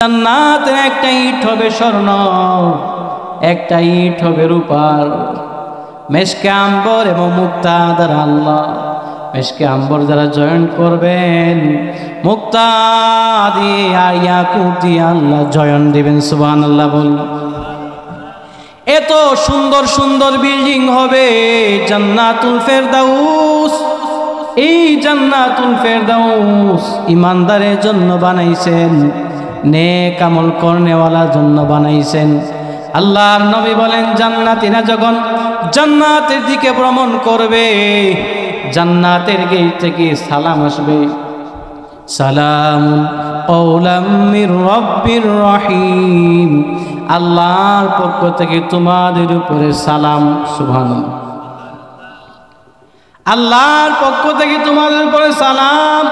জান্নাতের একটা ইট হবে স্বর্ণ, একটা ইট হবে রূপার। মেশকে আম্বর এবং মুক্তা দ্বারা আল্লাহ মেশকে আম্বর যারা জয়েন্ট করবেন, মুক্তা দিয়ে আর ইয়াকুত দিয়ে আল্লাহ জয়েন দিবেন। সুবহানাল্লাহ বল। এত সুন্দর সুন্দর বিল্ডিং হবে জান্নাতুল ফেরদাউস। এই জান্নাতুল ফেরদাউস ইমানদারের জন্য বানাইছেন, নেক আমল করনেওয়ালার জন্য বানাইছেন। আল্লাহর নবী বলেন, জান্নাতীরা যখন জান্নাতের দিকে ভ্রমণ করবে, জান্নাতের গেট থেকে সালাম আসবে, সালামুন কওলাম মির রাব্বির রহিম। আল্লাহর পক্ষ থেকে তোমাদের উপরে সালাম। সুবহানাল্লাহ। আল্লাহর পক্ষ থেকে তোমাদের উপরে সালাম।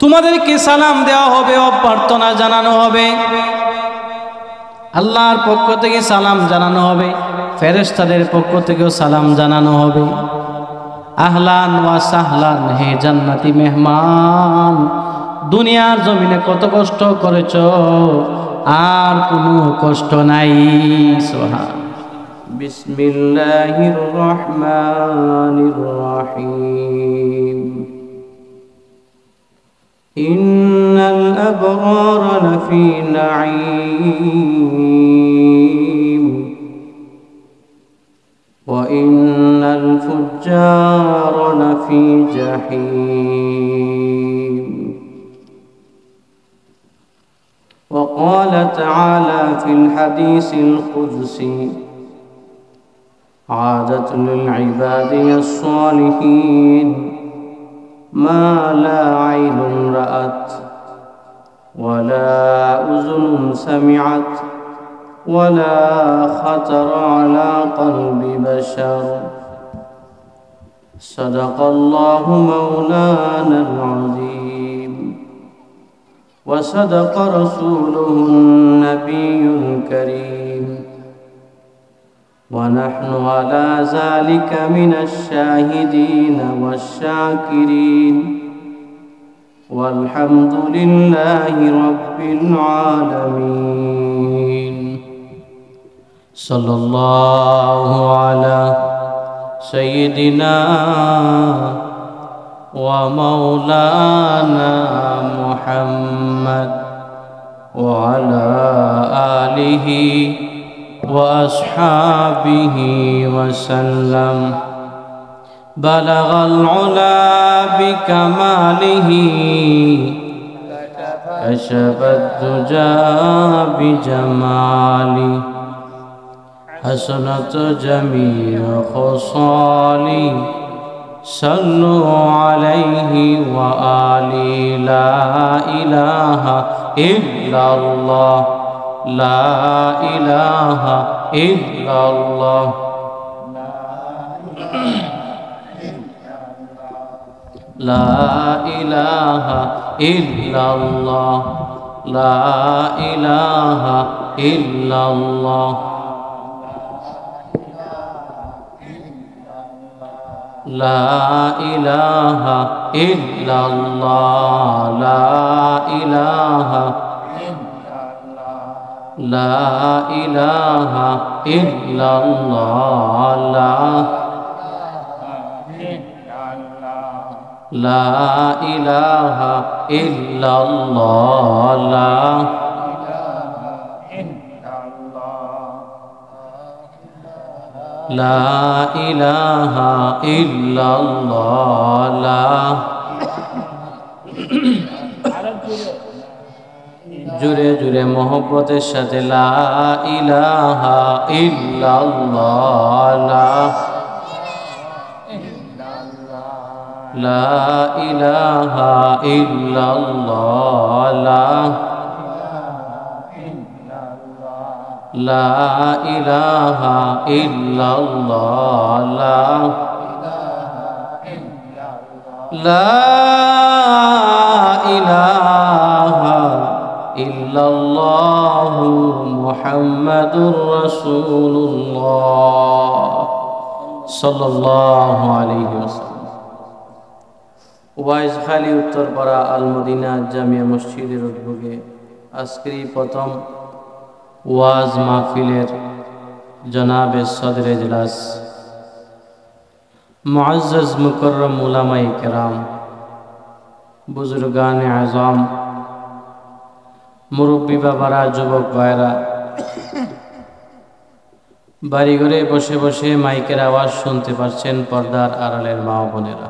তোমাদেরকে সালাম দেওয়া হবে, অভ্যর্থনা জানানো হবে। আল্লাহর পক্ষ থেকে সালাম জানানো হবে, ফেরেশতাদের পক্ষ থেকেও সালাম জানানো হবে। আহলান ওয়া সাহলান, হে জান্নাতি মেহমান, দুনিয়ার জমিনে কত কষ্ট করেছো, আর কোনো কষ্ট নাই। সুবহান। বিসমিল্লাহির রহমানির রহিম। ইন্নাল আবরারা লাফি নাঈম ওয়া ইন্নাল ফুজ্জারা লাফি জাহিম। وقال تعالى في الحديث القدسي: عادة للعباد الصالحين ما لا عين رأت ولا أذن سمعت ولا خطر على قلب بشر. صدق الله مولانا العظيم وصدق رسوله النبي الكريم ونحن على ذلك من الشاهدين والشاكرين والحمد لله رب العالمين. صلى الله على سيدنا ومولانا محمد وعلى آله وأصحابه وسلم. بلغ العلا بكماله كشف الدجى بجماله حسنت جميع خصاله. صلوا عليه وآله. لا إله إلا الله لا إله إلا الله لا إله إلا الله لا إله إلا الله لا إله إلا الله لا إله لا إله إلا الله لا إله إلا الله لا إله إلا الله জুরে জুরে মোহব্বতের সাথে লা ইলাহা ইল্লাল্লাহ লা ইলাহা ইল্লাল্লাহ লা ইলাহা ইল্লাল্লাহ লা ইলাহা ইল্লাল্লাহু মুহাম্মাদুর রাসূলুল্লাহ সাল্লাল্লাহু আলাইহি ওয়াসাল্লাম। ওয়াইজখালী উত্তরপাড়া আল মদিনা জামিয়া মসজিদের উদ্যোগে আজকের প্রথম ওয়াজ মাহফিলের জনাবে সদর ইজলাস মুআজ্জাজ মুকররম উলামায়ে কেরাম, বুজুর্গানে আজম, মুরব্বী বাবারা, যুবক ভাইরা, বাড়িঘরে বসে বসে মাইকের আওয়াজ শুনতে পাচ্ছেন, পর্দার আড়ালের মা ও বোনেরা,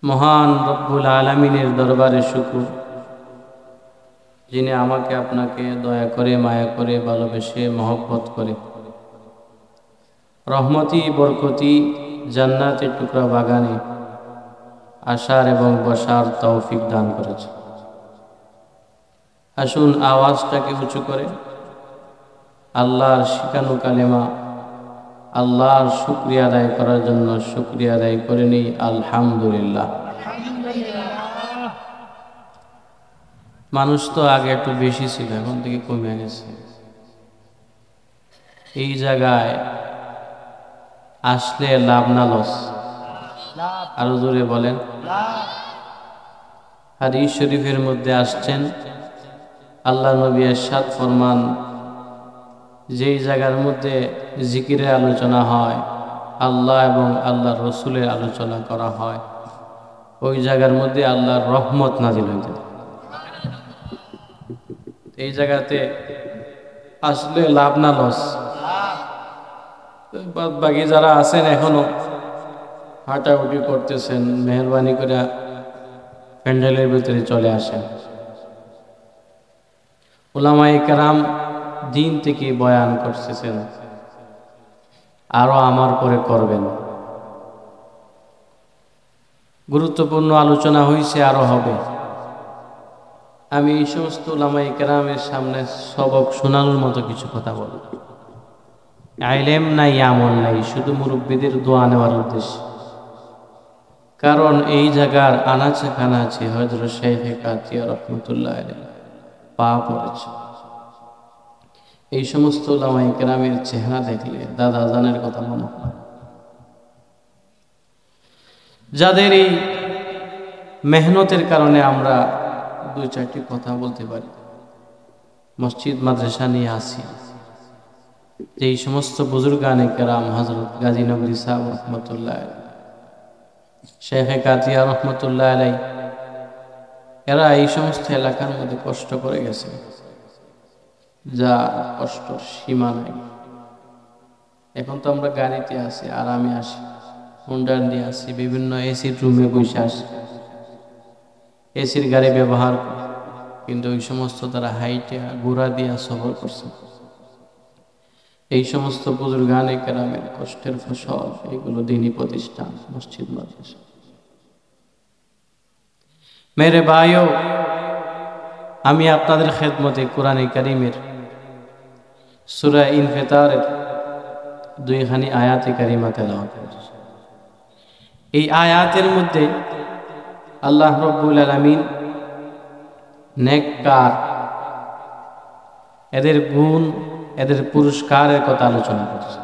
মহান রব্বুল আলামিনের দরবারে শুকর, যিনি আমাকে আপনাকে দয়া করে, মায়া করে, ভালোবেসে, মহব্বত করে রহমতি বরকতি জান্নাতের টুকরা বাগানে আসার এবং বসার তৌফিক দান করেছে। আসুন আওয়াজটাকে উঁচু করে আল্লাহর শিখানো কালেমা, আল্লাহর শুকরিয়া আদায় করার জন্য শুকরিয়া আদায় করে নিই। আলহামদুলিল্লাহ। মানুষ তো আগে একটু বেশি ছিল, এখন থেকে কমে গেছে। এই জায়গায় আসলে লাভ না লস? আরো জোরে বলেন। হাদিস শরীফের মধ্যে আসছেন, আল্লাহ নবী ইরশাদ ফরমান, যেই জায়গার মধ্যে জিকিরের আলোচনা হয়, আল্লাহ এবং আল্লাহর রসুলের আলোচনা করা হয়, ওই জায়গার মধ্যে আল্লাহর রহমত নাজিল হইতে। এই জায়গাতে আসলে লাভ না লস? বাকি যারা আছেন এখনো হাঁটাহুটি করতেছেন, মেহরবানি করে প্যান্ডেলের ভিতরে চলে আসেন। উলামায়ে কেরাম দিন থেকে বয়ান করতেছেন, আরো আমার পরে করবেন। গুরুত্বপূর্ণ আলোচনা হয়েছে, আরো হবে। আমি এই সমস্ত উলামায়ে কেরামের সামনে সবক শোনানোর মতো কিছু কথা বলব। ইলম নাই, আমল নাই, শুধু মুরব্বীদের দোয়া নেওয়ার উদ্দেশ্যে। কারণ এই জায়গার আনাচে কানাচে হযরত শাইখে কাতিয়া রাহমাতুল্লাহ আলাইহি পা পড়েছে। এই সমস্ত উলামায়ে কেরামের চেহারা দেখলে দাদা জানের কথা মনে হয়। যাদের এই মেহনতের কারণে আমরা দুই চারটি কথা বলতে পারি, মসজিদ মাদ্রাসা নিয়ে আসি। এই সমস্ত বুজুর্গানে কেরাম, হযরত গাজী নগরী সাহেব রহমতুল্লাহ আলাইহি, শাইখে কাতিয়া রহমতুল্লাহ আলাইহি, এরা এই সমস্ত এলাকার মধ্যে কষ্ট করে গেছে, যা কষ্ট সীমা নাই। এখন তো আমরা গাড়িতে আসি, আরামে আসি, হুন্ডার দিয়ে আসি, বিভিন্ন এসির রুমে বসে আসি, এসির গাড়ি ব্যবহার করি। কিন্তু ওই সমস্ত তারা হাইটে ঘোড়া দিয়া সফর করছে। এই সমস্ত বুজুর্গানে কেরামের কষ্টের ফসল এগুলো দ্বীনি প্রতিষ্ঠান, মসজিদ মাদ্রাসা। মেরে ভাইও, আমি আপনাদের খেদমতে কোরআনে কারীমের সূরা ইনফিতারের দুইখানি আয়াতে কারিমা তেলাওয়াত করছি। এই আয়াতের মধ্যে আল্লাহ রাব্বুল আলামিন নেককার, এদের গুণ, এদের পুরস্কারের কথা আলোচনা করছে।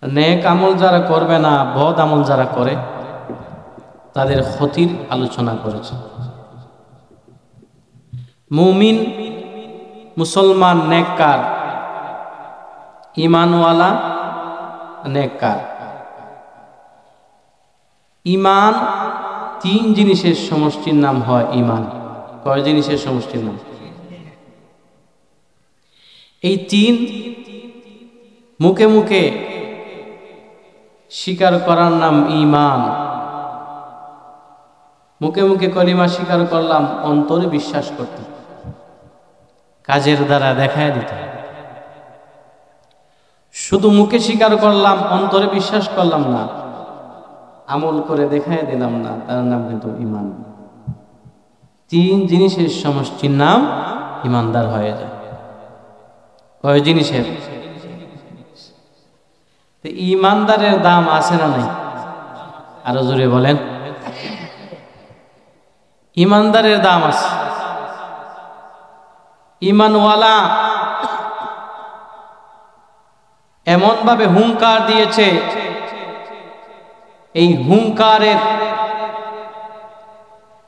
নেক আমল যারা করবে না, বদ আমল যারা করে, তাদের ক্ষতির আলোচনা করেছে। মুমিন, মুসলমান নেককার, ঈমানওয়ালা নেককার। ঈমান তিন জিনিসের সমষ্টির নাম হয় ঈমান। কয় জিনিসের সমষ্টির নাম? এই তিন মুখে মুখে স্বীকার করার নাম ঈমান। মুখে মুখে কলিমা স্বীকার করলাম, অন্তরে বিশ্বাস করতে, কাজের দ্বারা দেখায় দিতে। শুধু মুখে স্বীকার করলাম, অন্তরে বিশ্বাস করলাম না, আমল করে দেখায় দিলাম না, তার নাম কিন্তু ঈমান। তিন জিনিসের সমষ্টির নাম ঈমানদার হয়ে যায়। কয় জিনিসের? ঈমানদারের দাম আছে না নাই? আরো জোরে বলেন। ঈমানদারের দাম আছে। ঈমানওয়ালা এমন ভাবে হুঙ্কার দিয়েছে, এই হুঙ্কারের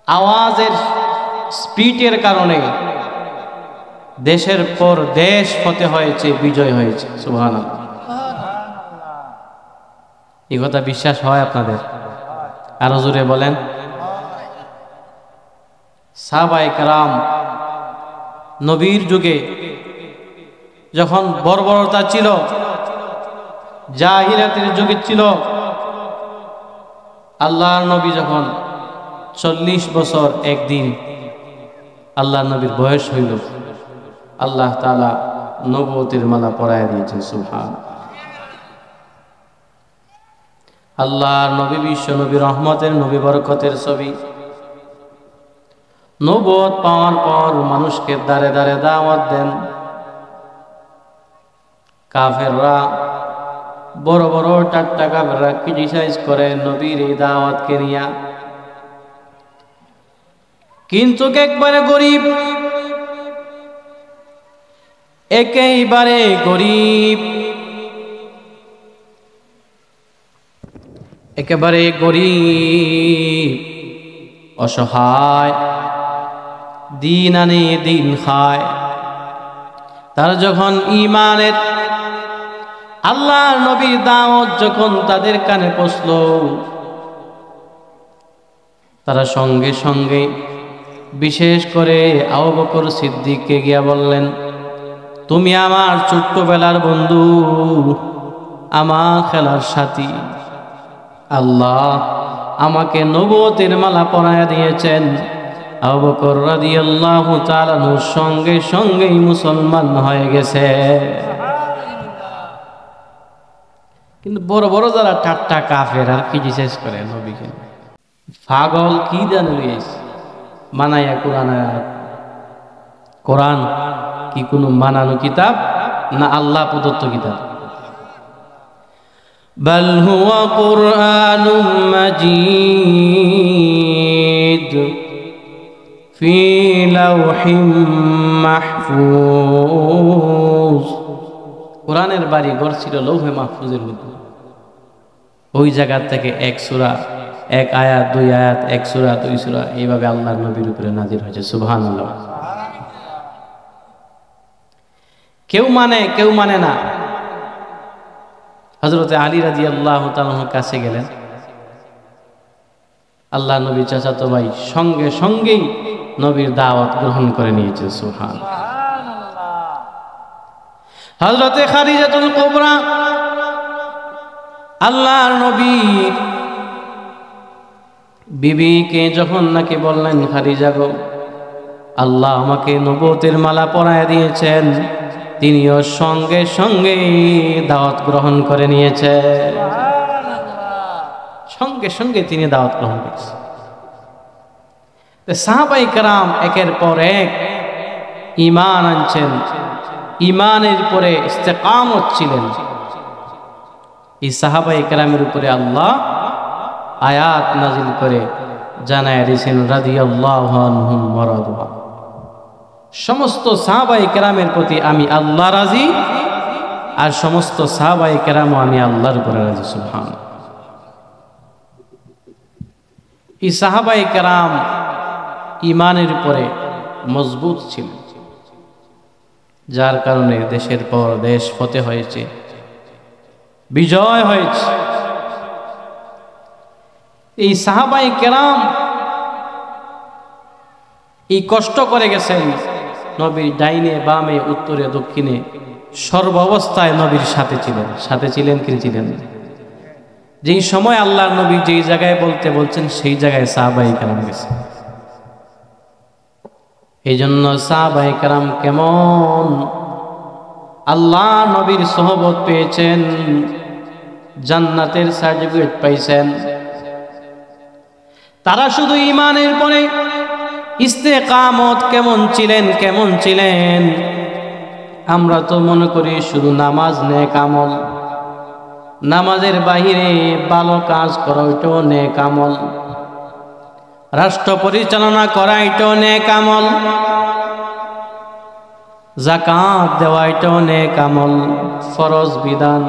আওয়াজের স্পিডের কারণে দেশের পর দেশ ফতে হয়েছে, বিজয় হয়েছে। সুবহানাল্লাহ। এই কথা বিশ্বাস হয় আপনাদের? আরো জোরে বলেন। সাহাবায়ে কেরাম নবীর যুগে যখন বর্বরতা ছিল, জাহিলিয়াতের যুগে ছিল, আল্লাহর নবী যখন 40 বছর একদিন আল্লাহর নবীর বয়স হইল, আল্লাহ তাআলা নবুয়তের মালা পরায় দিয়েছেন। সুবহান। আল্লাহর নবী বিশ্ব নবী, রহমতের নবী, বরকতের ছবি। নবুয়ত পাওয়ার পর মানুষকে দাঁড়ে দাঁড়ে দাওয়াত দেন। কাফেররা, বড় বড় টাট্টা কাফেররা ক্রিটিসাইজ করে নবীর এই দাওয়াতকে নিয়া, কিন্তু একবারে গরিব, একেবারে গরিব, একেবারে গরিব, অসহায়, দিন আনে দিন খায়। তার যখন ঈমানের আল্লাহর নবীর দাওয়াত যখন তাদের কানে পৌঁছল, তারা সঙ্গে সঙ্গে বিশেষ করে আবু বকর সিদ্দিককে গিয়া বললেন, তুমি আমার ছোট্টবেলার বন্ধু, আমার খেলার সাথী, আল্লাহ আমাকে নবুয়তের মালা পরায়া দিয়েছেন। আবু বকর রাদিয়াল্লাহু তাআলা সঙ্গে সঙ্গেই মুসলমান হয়ে গেছে। কিন্তু বড় বড় যারা ঠাট্টা কাফের আর কি জিজ্ঞেস করে নবীকে, পাগল কি জানে লইছে মানায়া কোরআন। কোরআন কি কোনো মানানো কিতাব না আল্লাহ প্রদত্ত কিতাব? বাল হুয়া কুরআনুম মাজিদ ফি লাওহিম মাহফুজ। কোরআনের বাড়ি ঘর ছিল লৌহে মাহফুজের মধ্যে। ওই জায়গা থেকে এক সূরা, এক আয়াত, দুই আয়াত, এক সূরা, দুই সূরা, এইভাবে আল্লাহর নবীর উপরে নাজিল হয়েছে। সুবহানাল্লাহ। কেউ মানে, কেউ মানে না। হযরতে আলী রাদিয়াল্লাহু তাআলার কাছে গেলেন, আল্লাহ নবী চাচাতো ভাই, সঙ্গে সঙ্গেই নবীর দাওয়াত গ্রহণ করে নিয়েছে। সুবহানাল্লাহ। হযরতে খাদিজাতুল কুবরা আল্লাহর নবীর বিবিকে যখন নাকি বললেন, খাদিজা গো, আল্লাহ আমাকে নবুয়তের মালা পরায় দিয়েছেন, তিনিও সঙ্গে সঙ্গে দাওয়াত গ্রহণ করে নিয়েছে। সঙ্গে সঙ্গে তিনি দাওয়াত গ্রহণ করেছেন। সাহাবায়ে কেরাম একের পর এক ঈমান আনছেন, ঈমানের উপরে ইস্তেকামত ছিলেন। এই সাহাবায়ে কেরামের উপরে আল্লাহ আয়াত নাজিল করে জানায় দিয়েছেন, রাদিয়াল্লাহু আনহুম ওয়া রাদু আনহু। সমস্ত সাহাবায়ে কেরামের প্রতি আমি আল্লাহ রাজি, আর সমস্ত সাহাবায়ে কেরামও আমি আল্লাহর উপরে রাজি। সুবহানাল্লাহ। এই সাহাবায়ে কেরাম ঈমানের উপরে মজবুত ছিলেন, যার কারণে দেশের পর দেশ ফতে হয়েছে, বিজয় হয়েছে। এই সাহাবায়ে কেরাম এই কষ্ট করে গেছেন, নবীর ডাইনে বামে উত্তরে দক্ষিণে সর্ব অবস্থায় নবীর সাথে ছিলেন। সাথে ছিলেন কি ছিলেন? যেই সময় আল্লাহর নবী যেই জায়গায় বলতে বলছেন সেই জায়গায় সাহাবায়ে কেরাম গেছে। এই জন্য সাহাবায়ে কেরাম কেমন আল্লাহ নবীর সোহবত পেয়েছেন, জান্নাতের সার্টিফিকেট পাইছেন। তারা শুধু ঈমানের পরে ইস্তেকামত কেমন ছিলেন, কেমন ছিলেন? আমরা তো মনে করি শুধু নামাজ নেক আমল, নামাজের বাহিরে ভালো কাজ করা ওইটাও নেক আমল, রাষ্ট্র পরিচালনা করা এটাও নেক আমল, যাকাত দেওয়া এটাও নেক আমল, ফরজ বিধান,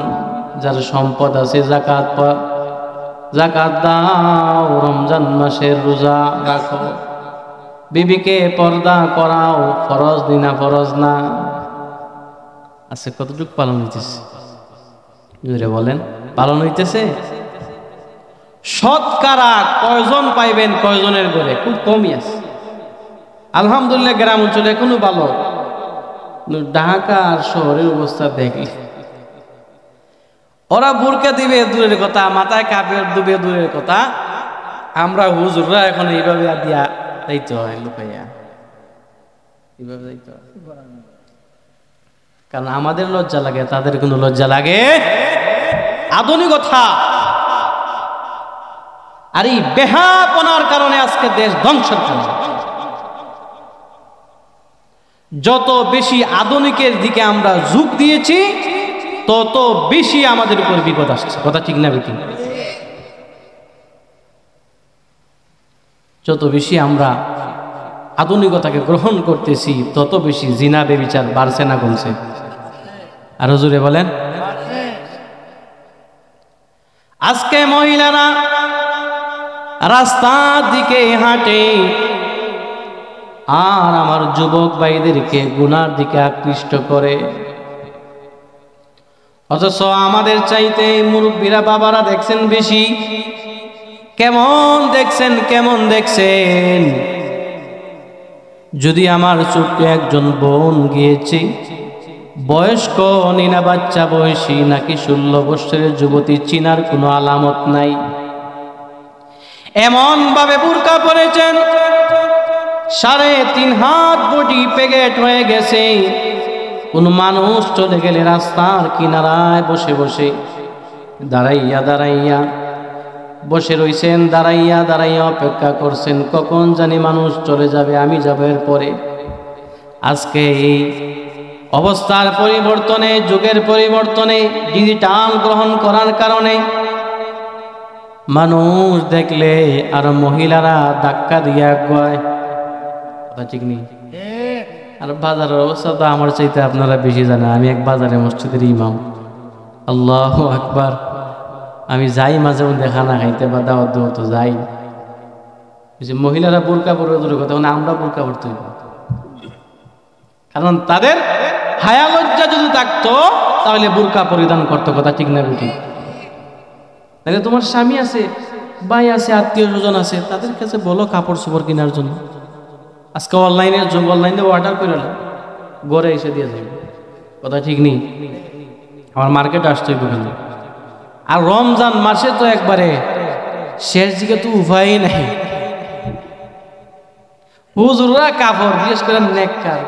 যার সম্পদ আছে যাকাত দাও, রমজান মাসের রোজা রাখো, বিবিকে পর্দা করাও, ফরজ দিনা ফরজ না। আচ্ছা, কতটুকু পালন হইতেছে জুড়ে বলেন? পালন হইতেছে? শতকরা কয়জন পাইবেন? কয়জনের ঘরে? খুব কমই আছে। আলহামদুলিল্লাহ গ্রাম অঞ্চলে এখনো ভালো। ঢাকা আর শহরের অবস্থা দেখলে ওরা বোরকা দিবে দূরের কথা, মাথায় কাপড় দিবে দূরের কথা, আমরা হুজুররা এখন এইভাবে দিয়া যাইতে হয় লুকাইয়া, এইভাবে যাইতে হয়। কারণ আমাদের লজ্জা লাগে, তাদের কোনো লজ্জা লাগে? আধুনিকতা আর এই বেহাপনার কারণে আজকে দেশ ধ্বংসের জন্য। যত বেশি আধুনিকের দিকে আমরা ঝুঁক দিয়েছি, তত বেশি আমাদের উপর বিপদ আসছে। কথা ঠিক না বেঠিক? যত বেশি আমরা আধুনিকতাকে গ্রহণ করতেছি, তত বেশি জিনা বেবিচার বাড়ছে না কমছে? আরো জোরে বলেন। আজকে মহিলারা রাস্তার দিকে হাঁটে আর আমার যুবক ভাইদেরকে গুনার দিকে আকৃষ্ট করে, অথচ আমাদের চাইতে মুরব্বীরা বাবারা দেখছেন বেশি। কেমন দেখছেন? কেমন দেখছেন? যদি আমার ছোট্ট একজন বোন গিয়েছে, বয়স্ক নিনা বাচ্চা বয়সী নাকি 16 বছরের যুবতী, চিনার কোনো আলামত নাই। এমন ভাবে বুরকা পরেছেন, 3.5 হাত বডি প্যাকেট হয়ে গেছে। কোন মানুষ চলে গেলে রাস্তার কিনারায় বসে বসে দাঁড়াইয়া দাঁড়াইয়া বসে রইছেন, দাঁড়াইয়া দাঁড়াইয়া অপেক্ষা করছেন কখন জানি মানুষ চলে যাবে, আমি যাব এরপরে। আজকে এই অবস্থার পরিবর্তনে, যুগের পরিবর্তনে, ডিজিটাল গ্রহণ করার কারণে মানুষ দেখলে আর মহিলারা ধাক্কা দিয়া গয়। কথা ঠিক নেই? আর বাজারের অবস্থা তো আমার চাইতে আপনারা বেশি জানেন। আমি এক বাজারে মসজিদের ইমাম, আল্লাহু আকবার। আমি যাই মাঝে মধ্যে খানা খাইতে বা দাওয়াত দেওয়া তো যাই, মহিলারা বোরকা পরে দূরের কথা, মানে আমরা বোরকা পরতে হইব। কারণ তাদের হায়া লজ্জা যদি থাকতো তাহলে বোরকা পরিধান করতো। কথা ঠিক না বেটি? তাহলে তোমার স্বামী আছে, ভাই আছে, আত্মীয় স্বজন আছে, তাদের কাছে বলো কাপড় চোপড় কেনার জন্য। আজকে অনলাইনের যুগ, অনলাইনে অর্ডার করে নাও, ঘরে এসে দিয়ে যাবে। কথা ঠিক নেই? আমার মার্কেটে আসতে হইব কেন? আর রমজান মাসে তো একবারে শেষ দিকে তো উপায়ই নাই। হুজুররা কাপড়, বিশেষ করে নেককার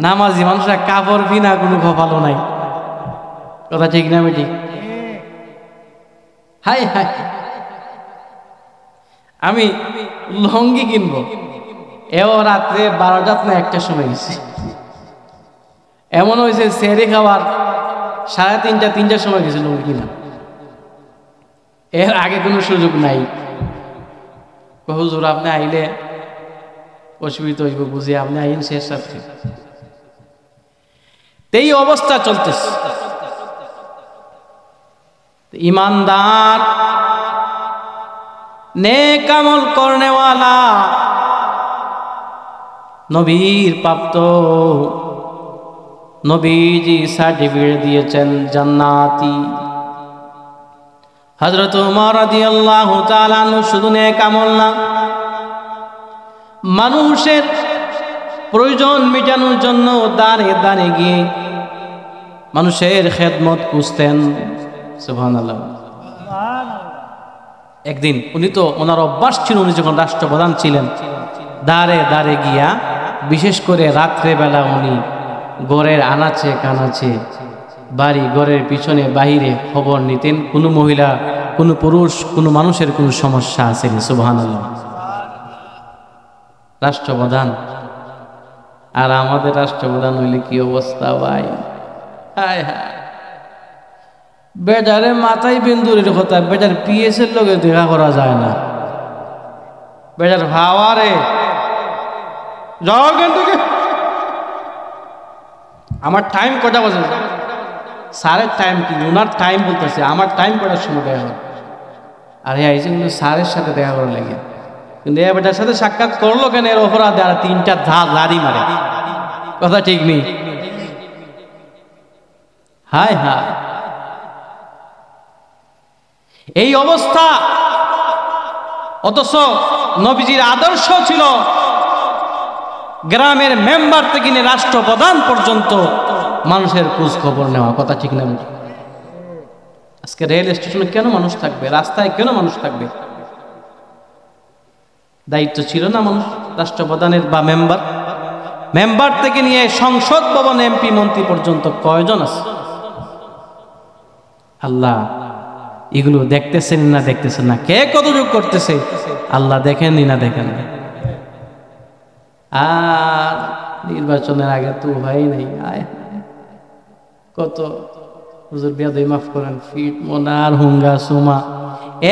নামাজি মানুষরা কাপড় বিনা কোনো ভালো নাই। কথা ঠিক না বেটি? হাই হাই, আমি লঙ্গি কিনবো, এও রাত্রে 12টা না 1টার সময় গেছি। এমন হয়েছে সেহরি খাওয়ার 3:30 3টার সময় গেছে লঙ্গি কিনা। এর আগে কোনো সুযোগ নাই। হুজুর আপনি আইলে অসুবিধা হইব বুঝি, আপনি আইন শেষ রাত্রে। এই অবস্থা চলতেছে। ईमानदार नेक আমল করনেওয়ালা নবীর প্রাপ্ত নবীজি সার্টিফিকেট দিয়েছেন জান্নাতি। হযরত ওমর রাদিয়াল্লাহু তাআলা আনহু শুধু নেক আমল না, মানুষের প্রয়োজন মেটানোর জন্য দাঁড়ে দাঁড়ে গিয়ে মানুষের খেদমত করতেন। সুবহানাল্লাহ। একদিন উনি তো ওনার অভ্যাস ছিল, উনি যখন রাষ্ট্রপ্রধান ছিলেন দাঁড়ে দাঁড়ে গিয়া, বিশেষ করে রাত্রেবেলা উনি ঘরের আনাচে কানাচে বাড়ি ঘরের পিছনে বাহিরে খবর নিতেন, কোনো মহিলা কোনো পুরুষ কোনো মানুষের কোনো সমস্যা আছে। সুবহানাল্লাহ। রাষ্ট্রপ্রধান, আর আমাদের রাষ্ট্রপ্রধান হইলে কি অবস্থা ভাই! হায় হায়, বেটারে মাথায় বিন্দুরের কথা, বেটার পিএস এর লগে দেখা করা যায় না, বেটার ভাওয়ারে যাও কিন্তু আমার টাইম কটা বাজে, স্যারের টাইম কি ওনার টাইম বলতেছে, আমার টাইম কটার সময় দেখা হয়। আর আইসে কিন্তু স্যারের সাথে দেখা করার লাগে, কিন্তু এ বেটার সাথে সাক্ষাৎ করলো কেন? এর অপরাধে আর 3টা লাড়ি মারে, কথা ঠিক নেই। হায় হায়, এই অবস্থা। অথচ নবীজির আদর্শ ছিল গ্রামের মেম্বার থেকে নিয়ে রাষ্ট্রপ্রধান পর্যন্ত মানুষের খোঁজ খবর নেওয়া, কথা ঠিক না? আজকে রেল স্টেশনে কেন মানুষ থাকবে? রাস্তায় কেন মানুষ থাকবে? দায়িত্ব ছিল না মানুষ রাষ্ট্রপ্রধানের বা মেম্বার থেকে নিয়ে সংসদ ভবন, এমপি মন্ত্রী পর্যন্ত কয়জন আছে? আল্লাহ এগুলো দেখতেছেন না দেখতেছেন না? কে কতটুকু করতেছে আল্লাহ দেখেননি না দেখেন? আর নির্বাচনের আগে তো ভাই নেই, আয় কত হুজুর বিয়াদই মাফ করেন, ফিট মোনার হুঙ্গা সুমা।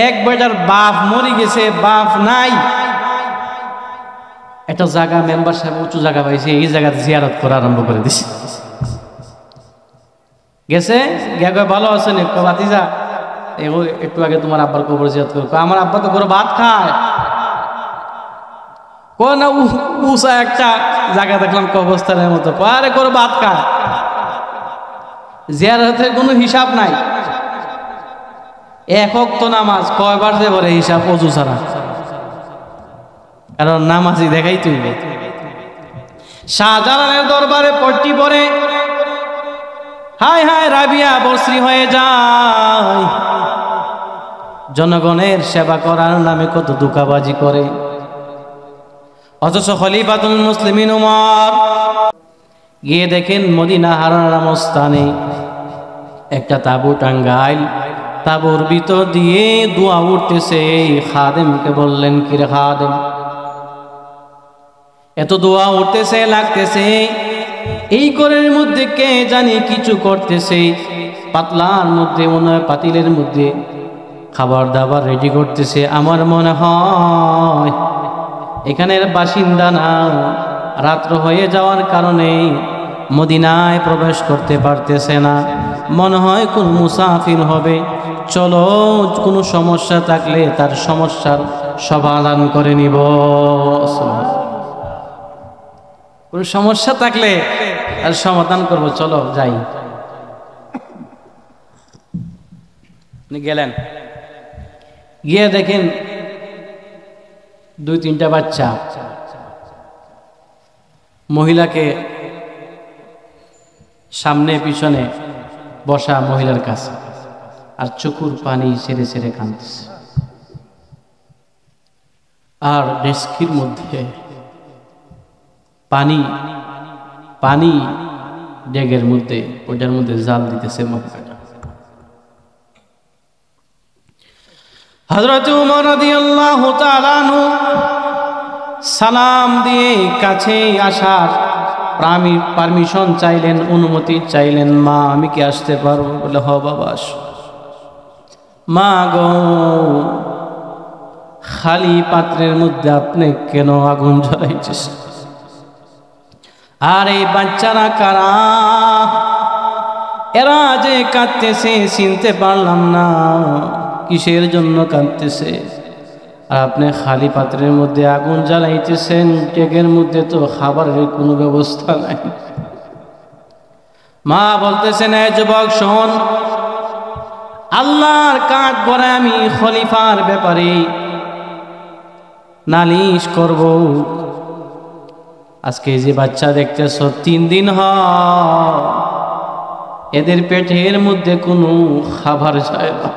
এক বেটার বাপ মরে গেছে, বাপ নাই, একটা জায়গা মেম্বার সাহেব উঁচু জায়গা পাইছে, এই জায়গাতে জিয়ারত করা আরম্ভ করে দিছে। গেছে গিয়া ভালো আছে নি? বাতিজা একটু আগে তোমার আব্বার কবর জিয়ারত করো। আমার আব্বা তো করে ভাত খায়। না উষা একটা জায়গা দেখলাম কবরস্থানের মতো, আরে করে ভাত খায়। জিয়ারতের কোনো হিসাব নাই। এক ওয়াক্ত নামাজ কয়বার যে বলে হিসাব অজু ছাড়া, কারণ নামাজি দেখাই তুইবে। শাহজালালের দরবারে পট্টি পরে হায় হায় রাবিয়া বসরি হয়ে যায়। জনগণের সেবা করার নামে কত ধোঁকাবাজি করে। অথচ খলিফাতুল মুসলিমিন উমর গিয়ে দেখেন মদিনা হারাম স্থানে একটা তাঁবু টাঙ্গাইল, তাঁবুর ভিতর দিয়ে দোয়া উঠতেছে। খাদেমকে বললেন, কিরে খাদেম, এত দোয়া উঠতেছে লাগতেছে, এই ঘরের মধ্যে কে জানি কিছু করতেছে। পাতলার মধ্যে মনে হয় পাতিলের মধ্যে খাবার দাবার রেডি করতেছে। আমার মনে হয় এখানের বাসিন্দা না, রাত্র হয়ে যাওয়ার কারণে মদিনায় প্রবেশ করতে পারতেছে না, মনে হয় কোন মুসাফির হবে। চলো কোনো সমস্যা থাকলে তার সমস্যার সমাধান করে নিব। কোন সমস্যা থাকলে তার সমাধান করব, চলো যাই। গেলেন, গিয়ে দেখেন 2-3টা বাচ্চা মহিলাকে সামনে পিছনে বসা মহিলার কাছে, আর চোখের পানি ছেড়ে ছেড়ে কাঁদতেছে। আর ডেস্কির মধ্যে পানি পানি ডেগের মধ্যে, ওটার মধ্যে জাল দিতেছে মহিলাটা। হযরত উমর রাদিয়াল্লাহু তাআলা আনহু সালাম দিয়ে কাছে আসার পারমিশন চাইলেন, অনুমতি চাইলেন। মা আমি কি আসতে পারবো? বলে হ বাবা আসো। মা গো, খালি পাত্রের মধ্যে আপনি কেন আগুন জ্বালাইতেছেন? আর এই বাচ্চারা কারা? এরা যে কাঁদতেছে চিনতে পারলাম না, কিসের জন্য কাঁদতেছে? আর আপনি খালি পাত্রের মধ্যে আগুন জ্বালাইতেছেন, কেকের মধ্যে তো খাবারের কোনো ব্যবস্থা নাই। মা বলতেছেন, এই যুবক শোন, আল্লাহর কাঠ বলে আমি খলিফার ব্যাপারে নালিশ করব। আজকে যে বাচ্চা দেখতেছ 3 দিন হয় এদের পেটের মধ্যে কোনো খাবার যায় না।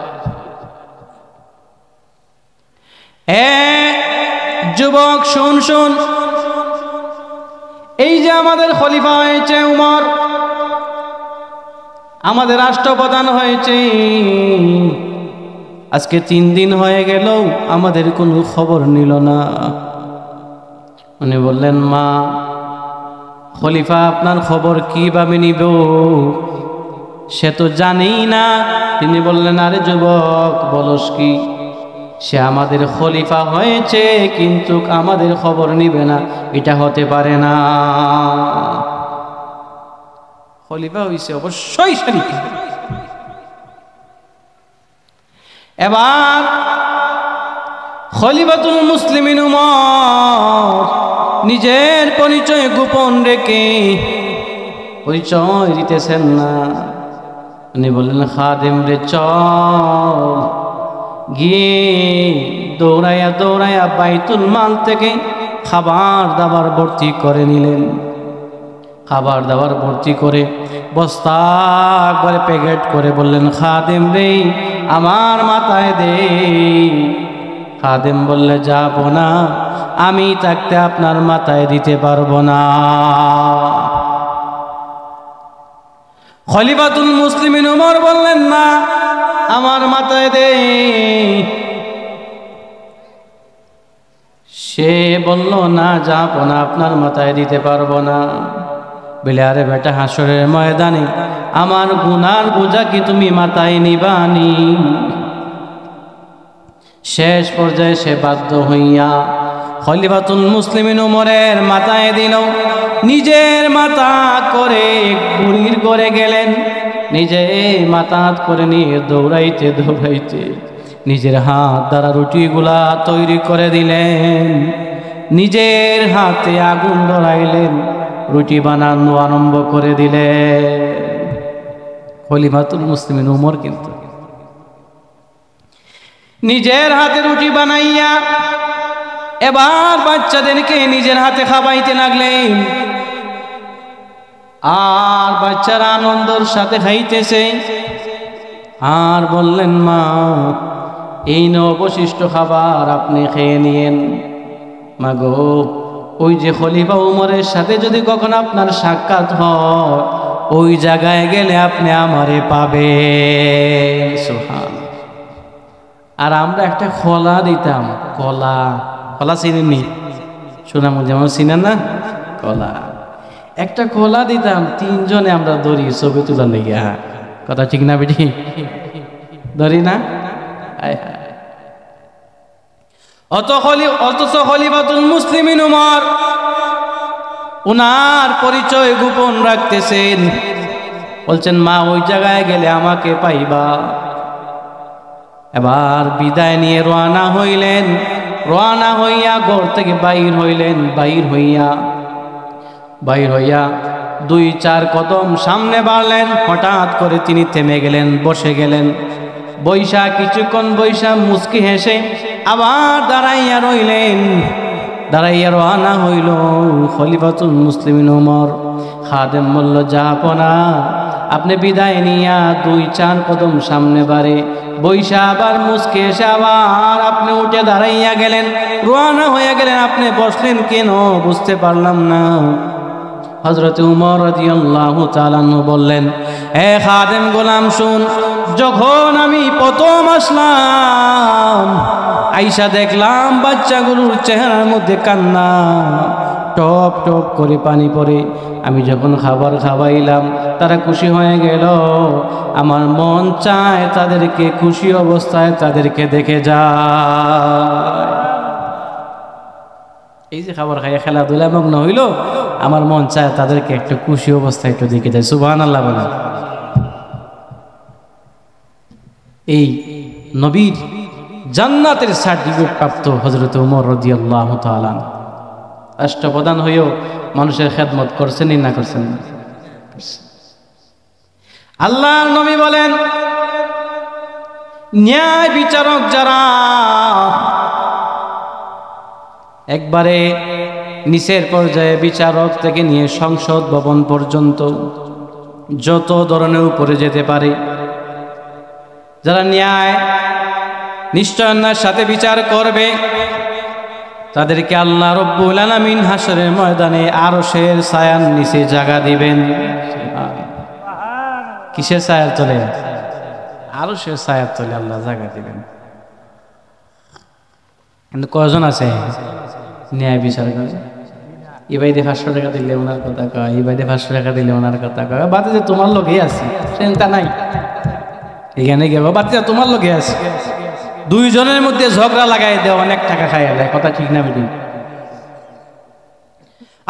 যুবক শুন শুন, এই যে আমাদের খলিফা হয়েছে উমর, আমাদের রাষ্ট্রপ্রধান হয়েছে, আজকে 3 দিন হয়ে গেল আমাদের কোনো খবর নিল না। উনি বললেন, মা খলিফা আপনার খবর কিভাবে নিব? সে তো জানেই না। তিনি বললেন, আরে যুবক বলস কি, সে আমাদের খলিফা হয়েছে কিন্তু আমাদের খবর নিবে না, এটা হতে পারে না। খলিফা হয়েছে অবশ্যই শরীফ। এবার খলিফাতুল মুসলিমিন উমর নিজের পরিচয় গোপন রেখে পরিচয় দিতেছেন না। উনি বললেন, খাদেম রে চল, গিয়ে দৌড়াইয়া দৌড়াইয়া বাইতুল মাল থেকে খাবার দাবার ভর্তি করে নিলেন। খাবার দাবার ভর্তি করে বস্তা একবারে প্যাকেট করে বললেন, খাদেম রে আমার মাথায় দে। খাদেম বললে, যাবো না, আমি থাকতে আপনার মাথায় দিতে পারবো না। খলিফাতুল মুসলিমিন উমর বললেন, না, আমার মাথায় দে। সে বলল, না, যাবো না, আপনার মাথায় দিতে পারবো না। বলে, আরে বেটা, হাসরের ময়দানে আমার গুনার বোঝা কি তুমি মাথায় নিবানি? শেষ পর্যায়ে সে বাধ্য হইয়া খলিফাতুল মুসলিমিন উমরের মাথায় দিল। নিজের মাথা করে বুড়ির করে গেলেন, নিজে মাথা করে নিয়ে দৌড়াইতে দৌড়াইতে নিজের হাত দ্বারা রুটিগুলা তৈরি করে দিলেন। নিজের হাতে আগুন ধরাইলেন, রুটি বানানো আরম্ভ করে দিলেন। খলিফাতুল মুসলিমিন উমর কিন্তু নিজের হাতে রুটি বানাইয়া এবার বাচ্চাদেরকে নিজের হাতে খাওয়াইতে লাগলেন। আর বাচ্চারা আনন্দের সাথে খাইতেছে। আর বললেন, মা, এই অবশিষ্ট খাবার আপনি খেয়ে নিয়েন। মা গো, ওই যে খলিফা উমরের সাথে যদি কখনো আপনার সাক্ষাৎ হয়, ওই জায়গায় গেলে আপনি আমারে পাবেন। সুবহান। আর আমরা একটা খোলা দিতাম, কলা, কলা চিনেননি? শোনা যেমন চিনেন না? কলা, একটা খোলা দিতাম, তিনজনে আমরা দড়ি ছবি তোলার লেগে। কথা ঠিক না বেটি? ধরি না? অথচ খলিফাতুল মুসলিমিন উমর উনার পরিচয় গোপন রাখতেছেন। বলছেন, মা, ওই জায়গায় গেলে আমাকে পাইবা। এবার বিদায় নিয়ে রওনা হইলেন। রওনা হইয়া ঘর থেকে বাইর হইলেন। বাইর হইয়া 2-4 কদম সামনে বাড়লেন। হঠাৎ করে তিনি থেমে গেলেন, বসে গেলেন। বৈশা কিছুক্ষণ বৈশা মুস্কি হেসে আবার দাঁড়াইয়া রইলেন। দাঁড়াইয়া রওনা হইল খলিফাতুল মুসলিমিন উমর। খাদেম বলল, যাবো না, আপনি বিদায় নিয়া 2-4 কদম সামনে বাড়ে বৈশা আবার মুস্কি এসে আবার আপনি উঠে দাঁড়াইয়া গেলেন, রওনা হয়ে গেলেন। আপনি বসলেন কেন বুঝতে পারলাম না। হযরত উমর রাদিয়াল্লাহু তাআলা আনহু বললেন, হে খাদেম গোলাম, শুন, যখন আমি প্রথম আসলাম আইসা দেখলাম বাচ্চাগুলোর চেহারার মধ্যে কান্না, টপ টপ করে পানি পড়ে। আমি যখন খাবার খাওয়াইলাম তারা খুশি হয়ে গেল। আমার মন চায় তাদেরকে খুশি অবস্থায় তাদেরকে দেখে যায়। এই যে খাবার খাইয়া খেলাধুলা মগ্ন হইল, আমার মন চায় তাদেরকে একটু খুশি অবস্থায় একটু দেখে যায়। সুবহানাল্লাহ বলেন। এই নবীর জান্নাতের সার্টিফিকেট প্রাপ্ত হযরত ওমর রাদিয়াল্লাহু তাআলা রাষ্ট্রপ্রধান হয়েও মানুষের খেদমত করছেন না করছেন না? আল্লাহর নবী বলেন, ন্যায় বিচারক যারা একবারে নিচের পর্যায়ে বিচারক থেকে নিয়ে সংসদ ভবন পর্যন্ত যত ধরনের উপরে যেতে পারে, যারা ন্যায় নিশ্চয়তার সাথে বিচার করবে, তাদেরকে আল্লাহ রব্বুল আলামিন হাসরের ময়দানে আরশের ছায়ার নিচে জায়গা দিবেন। কিসের ছায়ার তলে? আরশের ছায়ার তলে আল্লাহ জায়গা দিবেন। কিন্তু কয়জন আছে ন্যায় বিচার করে? এই বাইরে 500 টাকা দিলে ওনার কথা কয়, এই বাইরে 500 টাকা দিলে ওনার কথা কয়। বাদে যে তোমার লোকই আছে চিন্তা নাই, এখানে গেল বাদে তোমার লোকই আছে। দুইজনের মধ্যে ঝগড়া লাগাই দেয়, অনেক টাকা খাইয়া দেয়। কথা ঠিক না বেটি?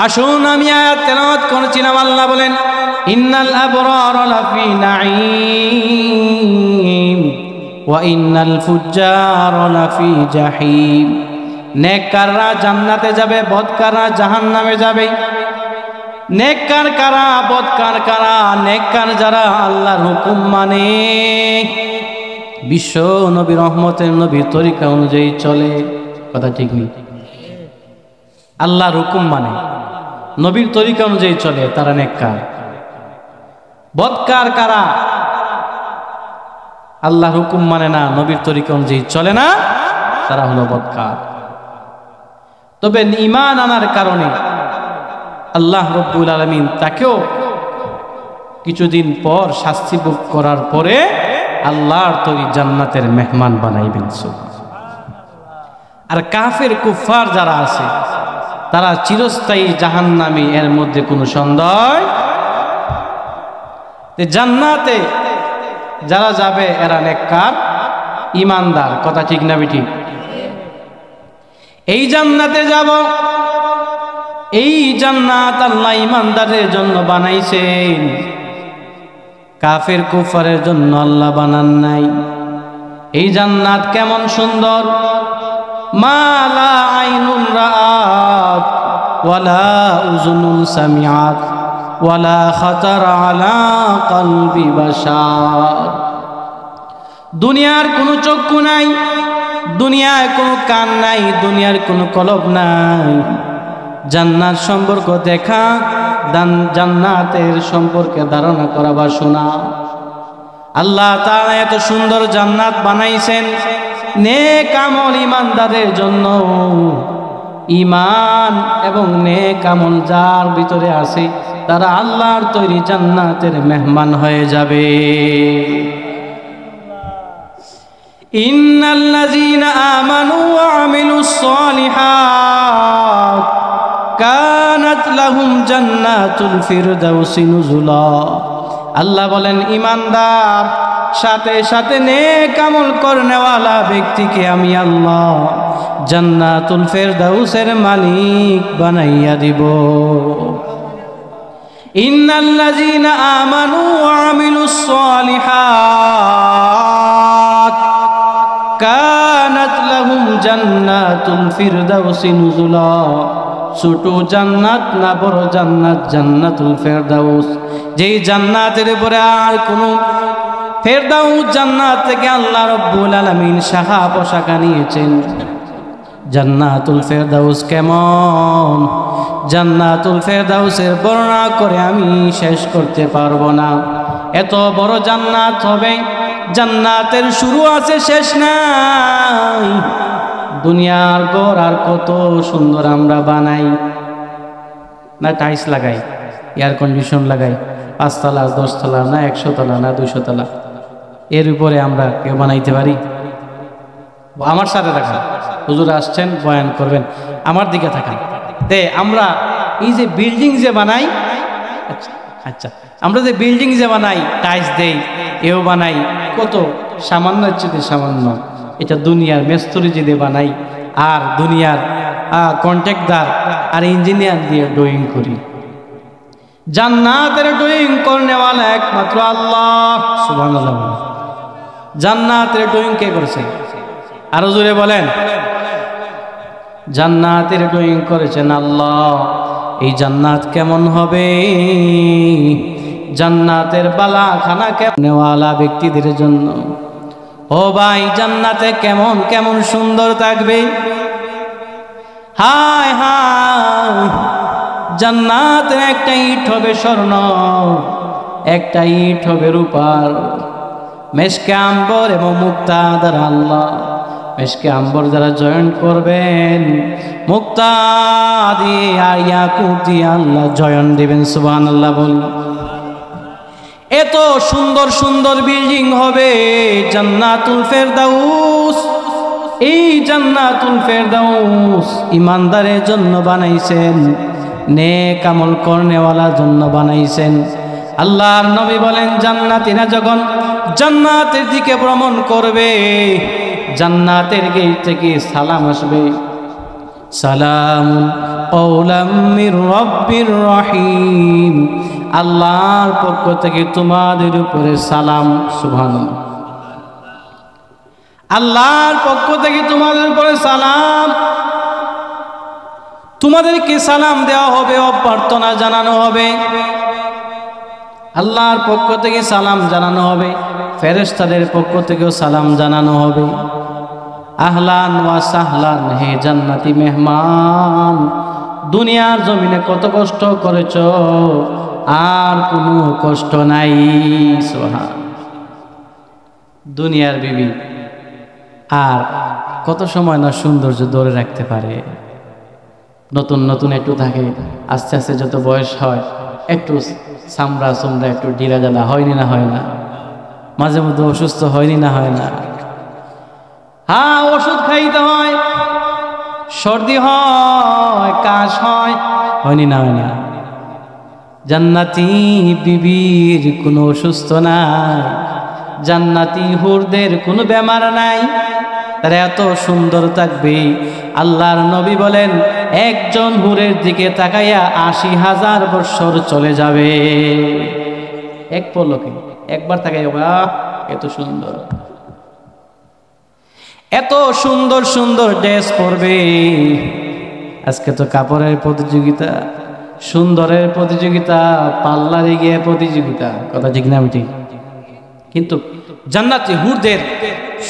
আসুন আমি আয়াত তেলাওয়াত করছিলাম। আল্লাহ বলেন, ইন্নাল আবরারা লাফি নাঈম, ওয়া ইন্নাল ফুজ্জারা লাফি জাহিম। নেককাররা জান্নাতে যাবে, বদকাররা জাহান্নামে যাবে। নেককার কারা, বদকার কারা? নেককার যারা আল্লাহর হুকুম মানে, বিশ্ব নবী রহমতের নবীর তরিকা অনুযায়ী চলে। কথা ঠিক নেই? আল্লাহর হুকুম মানে, নবীর তরিকা অনুযায়ী চলে, তারা নেককার। বদকার কারা? আল্লাহর হুকুম মানে না, নবীর তরিকা অনুযায়ী চলে না, তারা হলো বদকার। তবে ঈমান আনার কারণে আল্লাহ রব্বুল আলামিন তাকেও কিছুদিন পর শাস্তি ভোগ করার পরে আল্লাহর তৈরি জান্নাতের মেহমান বানাইবেন। আর কাফের কুফার যারা আছে তারা চিরস্থায়ী জাহান্নামী, এর মধ্যে কোনো সন্দেহ। জান্নাতে যারা যাবে এরা নেককার, ঈমানদার। কথা ঠিক না বেঠিক? এই জান্নাতে যাব, এই জান্নাত আল্লাহ ঈমানদারের জন্য বানাইছেন, কাফের কুফারের জন্য আল্লাহ বানান নাই। এই জান্নাত কেমন সুন্দর! মা লা আইনুন রাআত ওয়ালা উযুনুন সামিআত ওয়ালা খাতারা আলা কলবি বাশার। দুনিয়ার কোনো চক্ষু নাই, দুনিয়ায় কোনো কান নাই, দুনিয়ার কোনো কলব নাই। জান্নাত সম্পর্ক দেখা, জান্নাতের সম্পর্কে ধারণা করা বা শোনা। আল্লাহ তাআলা এত সুন্দর জান্নাত বানাইছেন নেক আমল ঈমানদারের জন্য। ঈমান এবং নেক আমল যার ভিতরে আছে তারা আল্লাহর তৈরি জান্নাতের মেহমান হয়ে যাবে। ইন্নাল্লাযীনা আমানু ওয়া আমিলুস সালিহাত কানাত লাহুম জান্নাতুল ফিরদাউসি নুজুলা। আল্লাহ বলেন ঈমানদার সাথে সাথে নেক আমল করনেওয়ালা ব্যক্তিকে আমি আল্লাহ জান্নাতুল ফিরদাউসের মালিক বানাইয়া দিব। ইন্নাল্লাযীনা আমানু ওয়া আমিলুস সালিহাত কানাত লাহুম জান্নাতুল ফিরদাউসি নুজুলা। ছোট জান্নাত না বড় জান্নাত? জান্নাতুল ফেরদাউস। যেই জান্নাতের উপরে আর কোনো, ফেরদাউস জান্নাত থেকে আল্লাহ রব্বুল আলামিন শাখা পোশাকা নিয়েছেন। জান্নাতুল ফেরদাউস কেমন? জান্নাতুল ফেরদাউসের বর্ণনা করে আমি শেষ করতে পারবো না। এত বড় জান্নাত হবে, জান্নাতের শুরু আছে, শেষ নাই। দুনিয়ার ঘর আর কত সুন্দর আমরা বানাই না, টাইলস লাগাই, এয়ার কন্ডিশন লাগাই, 5 তলা 10 তলা না 100 তলা না 200 তলা, এর উপরে আমরা কেউ বানাইতে পারি? আমার সাথে থাকেন, হুজুর আসছেন বয়ান করবেন, আমার দিকে থাকেন। তে আমরা এই যে বিল্ডিং যে বানাই, আচ্ছা আমরা যে বিল্ডিং যে বানাই, টাইলস দেই, এও বানাই, কত সামান্য চেয়ে সামান্য। এটা দুনিয়ার মেস্তরি যদি বানাই, আর দুনিয়ার কন্ট্রাক্টর আর ইঞ্জিনিয়ার দিয়ে ড্রয়িং করি। জান্নাতের ড্রয়িং করনেওয়ালা একমাত্র আল্লাহ। সুবহানাল্লাহ। জান্নাতের ড্রয়িং কে করেছেন? আরো জোরে বলেন। জান্নাতের ড্রয়িং করেছেন আল্লাহ। এই জান্নাত কেমন হবে? জান্নাতের বালাখানা কেমনওয়ালা ব্যক্তিদের জন্য। ও ভাই, জান্নাতে কেমন কেমন সুন্দর থাকবে। হায় হায়, জান্নাতের একটা ইট হবে স্বর্ণ, একটা ইট হবে রূপার। মেশকে আম্বর এবং মুক্তা দ্বারা আল্লাহ, মেশকে আম্বর যারা জয়েন্ট করবেন, মুক্তা দিয়ে আর ইয়াকুত দিয়ে আল্লাহ জয়েন্ট দিবেন। সুবহানাল্লাহ বল। এত সুন্দর সুন্দর বিল্ডিং হবে জান্নাতুল ফেরদাউস। এই জান্নাতুল ফেরদাউস ইমানদারের জন্য বানাইছেন, নেক আমল করনেওয়ালার জন্য বানাইছেন। আল্লাহর নবী বলেন, জান্নাতীরা যখন জান্নাতের দিকে ভ্রমণ করবে, জান্নাতের গেট থেকে সালাম আসবে, সালামুন কওলাম মির রাব্বির রহিম। আল্লাহর পক্ষ থেকে তোমাদের উপরে সালাম। সুবহানাল্লাহ। আল্লাহর পক্ষ থেকে তোমাদের উপরে সালাম, তোমাদেরকে সালাম দেওয়া হবে, অভ্যর্থনা জানানো হবে। আল্লাহর পক্ষ থেকে সালাম জানানো হবে, ফেরেশতাদের পক্ষ থেকেও সালাম জানানো হবে। আহলান ওয়া সাহলান, হে জান্নাতি মেহমান, দুনিয়ার জমিনে কত কষ্ট করেছো, আর কোনো কষ্ট নাই। সুবহান। দুনিয়ার বিবি আর কত সময় না সৌন্দর্য ধরে রাখতে পারে। নতুন নতুন একটু থাকে, আস্তে আস্তে যত বয়স হয় একটু চামড়া চামড়া একটু ঢিলা ঢালা হয়নি না হয় না, মাঝে মধ্যে অসুস্থ হয়নি না হয় না। হ্যাঁ, ওষুধ খাইতে হয়, সর্দি হয়, কাশ হয়, হয়নি না হয় না। জান্নাতি বিবির কোনো অসুস্থ নাই, জান্নাতি হুরদের কোনো বেমার নাই, তারা এত সুন্দর থাকবে। আল্লাহর নবী বলেন, একজন হুরের দিকে তাকাইয়া ৮০,০০০ বৎসর চলে যাবে। এক পলকে একবার তাকাইয়া, বাহ এত সুন্দর, এত সুন্দর সুন্দর ড্রেস পরবে। আজকে তো কাপড়ের প্রতিযোগিতা, সুন্দরের প্রতিযোগিতা, পার্লারে গিয়ে প্রতিযোগিতা, কথা ঠিক না ঠিক? কিন্তু জান্নাতি হুরদের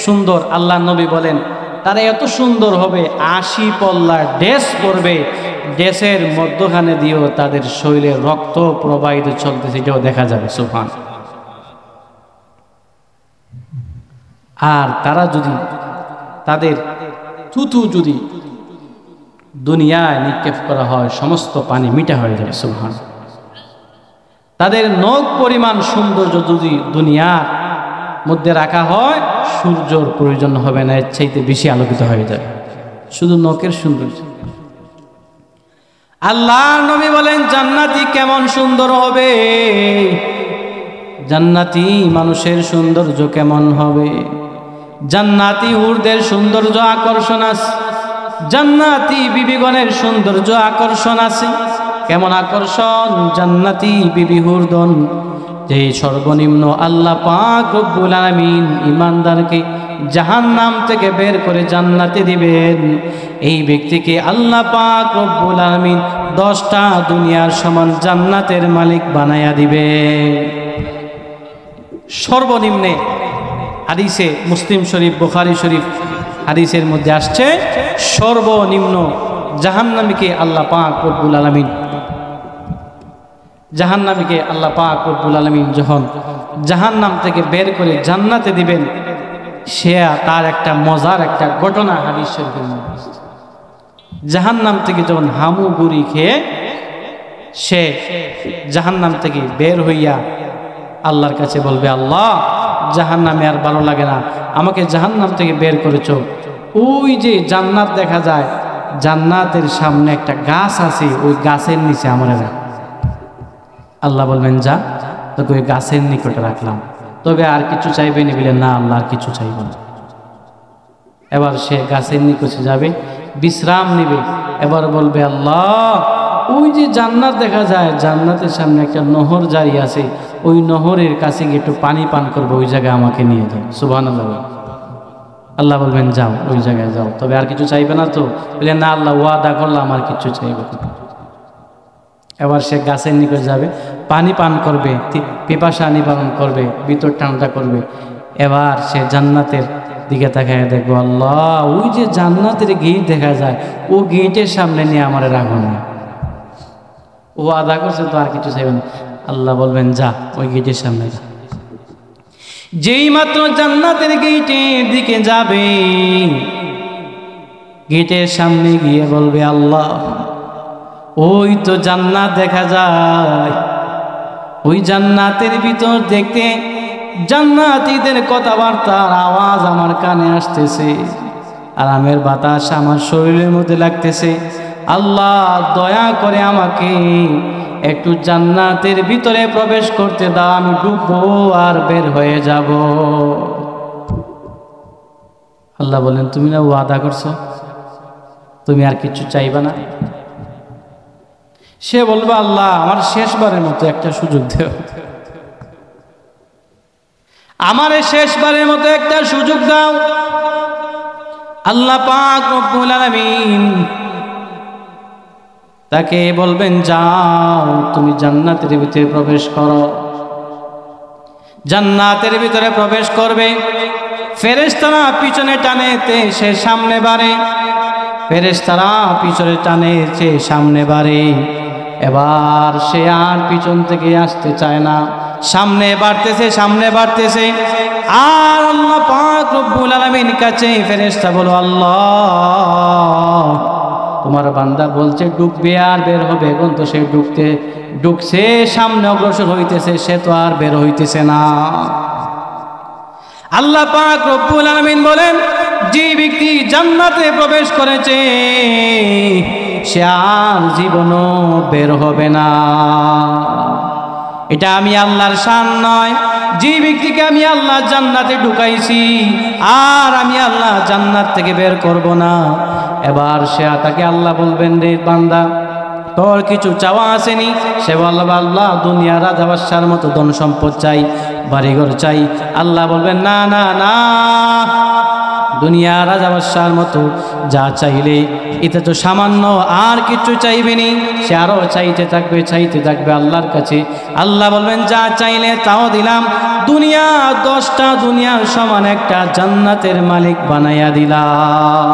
সুন্দর, আল্লাহ নবী বলেন তারা এত সুন্দর হবে, ৮০ পল্লা ড্রেস পরবে, ড্রেসের মধ্যখানে দিয়েও তাদের শরীরে রক্ত প্রবাহিত চলতেছে, এটাও দেখা যাবে। সুবহান। আর তারা যদি তাদের থুতু যদি দুনিয়ায় নিক্ষেপ করা হয়, সমস্ত পানি মিঠা হয়ে যাবে। সুবহান। তাদের নখ পরিমাণ সৌন্দর্য যদি দুনিয়ার মধ্যে রাখা হয়, সূর্যর প্রয়োজন হবে না, এর চাইতে বেশি আলোকিত হয়ে যায়, শুধু নখের সৌন্দর্য। আল্লাহর নবী বলেন, জান্নাতি কেমন সুন্দর হবে, জান্নাতি মানুষের সৌন্দর্য কেমন হবে। জান্নাতি হুরদের সৌন্দর্য আকর্ষণ আছে, জান্নাতি বিবিগণের সৌন্দর্য আকর্ষণ আছে। কেমন আকর্ষণ? জান্নাতি বিবি হুরদন যে সর্বনিম্ন আল্লাহ পাক রব্বুল আলামিন ঈমানদারকে জাহান্নাম থেকে বের করে জান্নাতে দিবেন, এই ব্যক্তিকে আল্লাহ পাক রব্বুল আলামিন 10টা দুনিয়ার সমান জান্নাতের মালিক বানায়া দিবে। সর্বনিম্নে হাদিসে মুসলিম শরীফ, বুখারী শরীফ হাদিসের মধ্যে আসছে, সর্বনিম্ন জাহান্নামীকে আল্লাহ পাক রব্বুল আলামিন, জাহান্নামীকে আল্লাহ পাক রব্বুল আলামিন যখন জাহান্নাম থেকে বের করে জান্নাতে দিবেন, সে তার একটা মজার একটা ঘটনা হাদিস শরীফের মধ্যে আসছে। জাহান্নাম থেকে যখন হামু গুড়ি খেয়ে সে জাহান্নাম থেকে বের হইয়া আল্লাহর কাছে বলবে, আল্লাহ জাহান্নামে আর ভালো লাগে না, আমাকে জাহান্নাম থেকে বের করেছো। ওই যে জান্নাত দেখা যায়, জান্নাতের সামনে একটা গাছ আছে, ওই গাছের নিচে আমার রাখ। আল্লাহ বলবেন, যা তোকে ওই গাছের নিকটে রাখলাম, তবে আর কিছু চাইবে নি? বলে, না আল্লাহ আর কিছু চাইব না। এবার সে গাছের নিকটে যাবে, বিশ্রাম নিবে, এবার বলবে, আল্লাহ ওই যে জান্নাত দেখা যায়, জান্নাতের সামনে একটা নহর জারি আছে, ওই নহরের কাছে গিয়ে একটু পানি পান করবো, ওই জায়গায় আমাকে নিয়ে যাও। সুবহানাল্লাহ। আল্লাহ বলবেন, যাও ওই জায়গায় যাও, তবে আর কিছু চাইবে না তো? বলে, না আল্লাহ ওয়াদা করলাম আর কিছু চাইবে না। এবার সে গাছের নিকট যাবে, পানি পান করবে, পিপাসা নিবারণ করবে, ভিতর ঠান্ডা করবে। এবার সে জান্নাতের দিকে তাকায়, দেখবো আল্লাহ ওই যে জান্নাতের গেট দেখা যায়, ও গেটের সামনে নিয়ে আমার রাখো না। ও আদা করছে তো আর কিছু চাইবে না। আল্লাহ বলবেন, যা ওই গেটের সামনে যা। যেই মাত্র জান্নাতের গেটের দিকে যাবে, গেটের সামনে গিয়ে বলবে, আল্লাহ ওই তো জান্নাত দেখা যায়, ওই জান্নাতের ভিতর দেখতে জান্নাতীদের কথাবার্তার আওয়াজ আমার কানে আসতেছে, আরামের বাতাস আমার শরীরের মধ্যে লাগতেছে। আল্লাহ দয়া করে আমাকে একটু জান্নাতের ভিতরে প্রবেশ করতে দাও, আমি ডুববো আর বের হয়ে যাব। আল্লাহ বলেন, তুমি না ওয়াদা করছো, তুমি আর কিছু চাইবা না? সে বলবে, আল্লাহ আমার শেষবারের মতো একটা সুযোগ দাও, আমার শেষবারের মতো একটা সুযোগ দাও। আল্লাহ পাক রব্বুল আলামিন তাকে বলবেন, যাও তুমি জান্নাতের ভিতরে প্রবেশ করো। জান্নাতের ভিতরে প্রবেশ করবে, ফেরেশতারা পিছনে টানেতে সে সামনে বাড়ে, ফেরেশতারা পিছনে টানেছে সামনে বাড়ে। এবার সে আর পিছন থেকে আসতে চায় না, সামনে বাড়তেছে সামনে বাড়তেছে। আর আল্লাহ পাক রব্বুল আলামিন কাছে ফেরেশতা বলো, আল্লাহ তোমার বান্দা বলছে ঢুকবে আর বের হবে, এখন তো সে ঢুকছে সামনে অগ্রসর হইতেছে, সে তো আর বের হইতেছে না। আল্লাহ পাক রব্বুল আলামিন বলেন, যে ব্যক্তি জান্নাতে প্রবেশ করেছে সে আর জীবনও বের হবে না। এটা আমি আল্লাহর শান নয়, যে ব্যক্তিকে আমি আল্লাহ জান্নাতে ঢুকাইছি আর আমি আল্লাহ জান্নাত থেকে বের করব না। এবার সে তাকে আল্লাহ বলবেন, রে বান্দা তোর কিছু চাওয়া আসেনি? সে বলবে, আল্লাহ দুনিয়া রাজা বাদশার মতো ধন সম্পদ চাই, বাড়িঘর চাই। আল্লাহ বলবেন, না না না, দুনিয়া রাজা বাদশার মতো যা চাইলে এটা তো সামান্য, আর কিছু চাইবেনি। সে আরো চাইতে থাকবে আল্লাহর কাছে। আল্লাহ বলবেন, যা চাইলে তাও দিলাম, দুনিয়া 10টা দুনিয়ার সমান একটা জান্নাতের মালিক বানাইয়া দিলাম।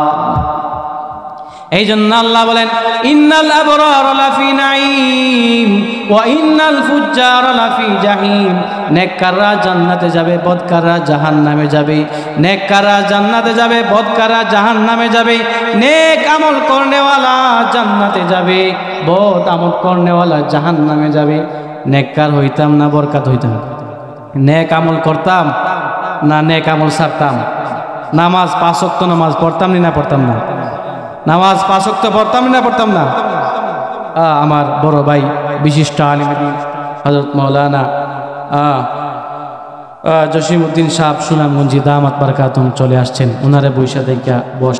এই জন্য আল্লাহ বলেন, ইন্নাল আবরার লাফি নাঈম ওয়া ইন্নাল ফুজ্জার লাফি জাহিম। নেককাররা জান্নাতে যাবে, বদকাররা জাহান্নামে যাবে। নেককাররা জান্নাতে যাবে, বদকাররা জাহান্নামে যাবে। নেক আমল করনেওয়ালা জান্নাতে যাবে, বদ আমল করনেওয়ালা জাহান্নামে যাবে। নেককার হইতাম না বরকাত হইতাম? নেক আমল করতাম না নেক আমল ছাড়তাম? নামাজ 5 ওয়াক্ত নামাজ পড়তাম না পড়তাম না? নামাজ 5 ওয়াক্ত পড়তাম না পড়তাম না? আমার বড় ভাই বিশিষ্ট আলিম দ্বীন হযরত মাওলানা জসিমউদ্দিন সাহেব সুনামগঞ্জি দামাত বারাকাতুহুম চলে আসছেন। ওনারে বৈশা দেখা বস